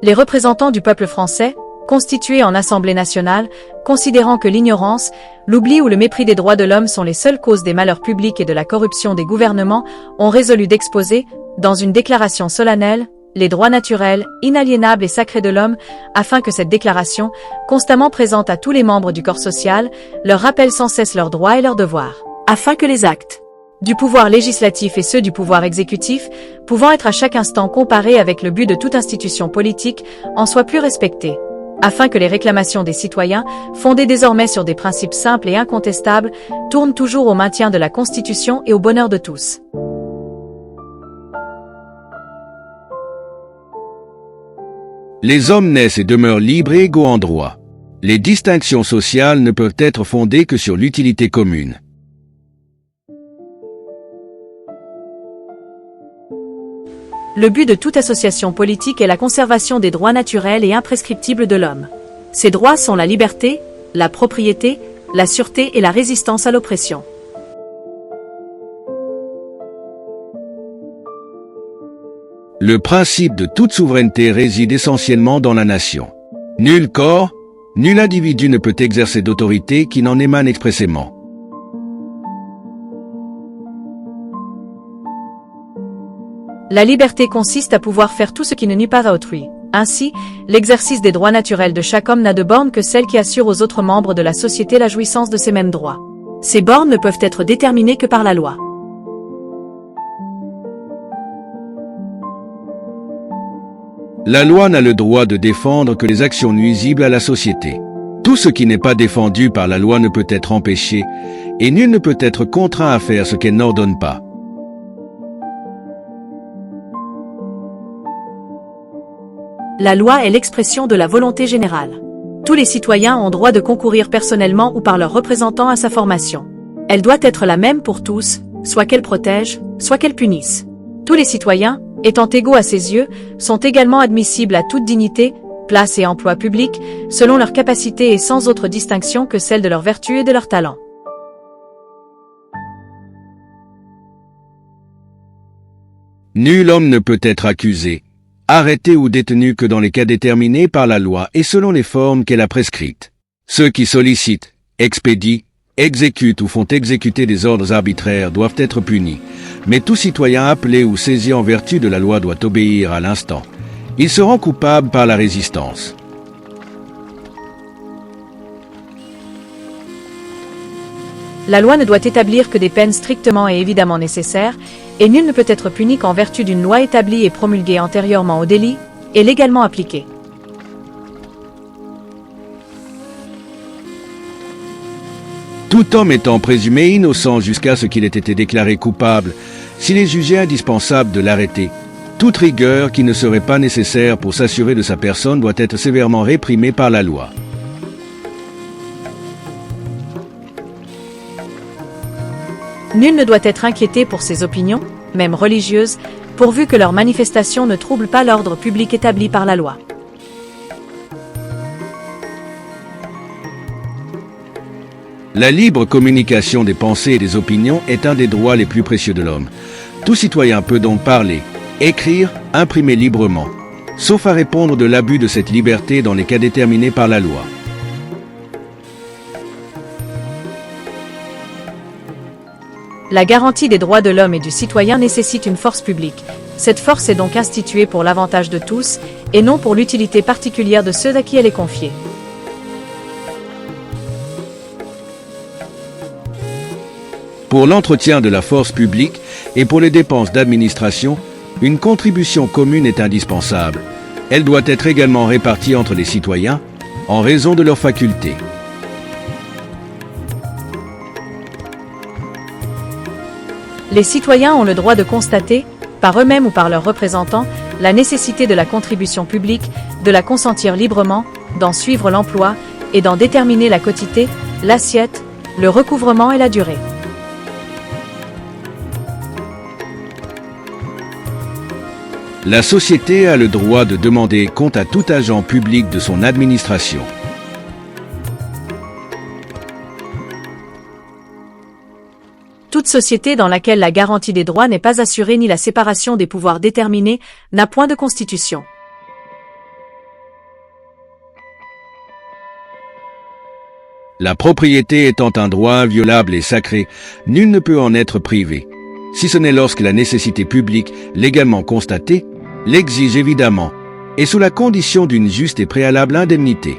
Les représentants du peuple français, constitués en Assemblée nationale, considérant que l'ignorance, l'oubli ou le mépris des droits de l'homme sont les seules causes des malheurs publics et de la corruption des gouvernements, ont résolu d'exposer, dans une déclaration solennelle, les droits naturels, inaliénables et sacrés de l'homme, afin que cette déclaration, constamment présente à tous les membres du corps social, leur rappelle sans cesse leurs droits et leurs devoirs, afin que les actes du pouvoir législatif et ceux du pouvoir exécutif, pouvant être à chaque instant comparés avec le but de toute institution politique, en soient plus respectés, afin que les réclamations des citoyens, fondées désormais sur des principes simples et incontestables, tournent toujours au maintien de la Constitution et au bonheur de tous. Les hommes naissent et demeurent libres et égaux en droit. Les distinctions sociales ne peuvent être fondées que sur l'utilité commune. Le but de toute association politique est la conservation des droits naturels et imprescriptibles de l'homme. Ces droits sont la liberté, la propriété, la sûreté et la résistance à l'oppression. Le principe de toute souveraineté réside essentiellement dans la nation. Nul corps, nul individu ne peut exercer d'autorité qui n'en émane expressément. La liberté consiste à pouvoir faire tout ce qui ne nuit pas à autrui. Ainsi, l'exercice des droits naturels de chaque homme n'a de borne que celle qui assure aux autres membres de la société la jouissance de ces mêmes droits. Ces bornes ne peuvent être déterminées que par la loi. La loi n'a le droit de défendre que les actions nuisibles à la société. Tout ce qui n'est pas défendu par la loi ne peut être empêché, et nul ne peut être contraint à faire ce qu'elle n'ordonne pas. La loi est l'expression de la volonté générale. Tous les citoyens ont droit de concourir personnellement ou par leurs représentants à sa formation. Elle doit être la même pour tous, soit qu'elle protège, soit qu'elle punisse. Tous les citoyens, étant égaux à ses yeux, sont également admissibles à toute dignité, place et emploi public, selon leurs capacités et sans autre distinction que celle de leur vertu et de leur talent. Nul homme ne peut être accusé, arrêté ou détenu que dans les cas déterminés par la loi et selon les formes qu'elle a prescrites. Ceux qui sollicitent, expédient, exécutent ou font exécuter des ordres arbitraires doivent être punis, mais tout citoyen appelé ou saisi en vertu de la loi doit obéir à l'instant. Il se rend coupable par la résistance. La loi ne doit établir que des peines strictement et évidemment nécessaires, et nul ne peut être puni qu'en vertu d'une loi établie et promulguée antérieurement au délit, et légalement appliquée. Tout homme étant présumé innocent jusqu'à ce qu'il ait été déclaré coupable, s'il est jugé indispensable de l'arrêter, toute rigueur qui ne serait pas nécessaire pour s'assurer de sa personne doit être sévèrement réprimée par la loi. Nul ne doit être inquiété pour ses opinions, même religieuses, pourvu que leurs manifestations ne troublent pas l'ordre public établi par la loi. La libre communication des pensées et des opinions est un des droits les plus précieux de l'homme. Tout citoyen peut donc parler, écrire, imprimer librement, sauf à répondre de l'abus de cette liberté dans les cas déterminés par la loi. La garantie des droits de l'homme et du citoyen nécessite une force publique. Cette force est donc instituée pour l'avantage de tous, et non pour l'utilité particulière de ceux à qui elle est confiée. Pour l'entretien de la force publique et pour les dépenses d'administration, une contribution commune est indispensable. Elle doit être également répartie entre les citoyens, en raison de leurs facultés. Les citoyens ont le droit de constater, par eux-mêmes ou par leurs représentants, la nécessité de la contribution publique, de la consentir librement, d'en suivre l'emploi et d'en déterminer la quotité, l'assiette, le recouvrement et la durée. La société a le droit de demander compte à tout agent public de son administration. Toute société dans laquelle la garantie des droits n'est pas assurée ni la séparation des pouvoirs déterminée n'a point de constitution. La propriété étant un droit inviolable et sacré, nul ne peut en être privé. Si ce n'est lorsque la nécessité publique, légalement constatée, l'exige évidemment, et sous la condition d'une juste et préalable indemnité.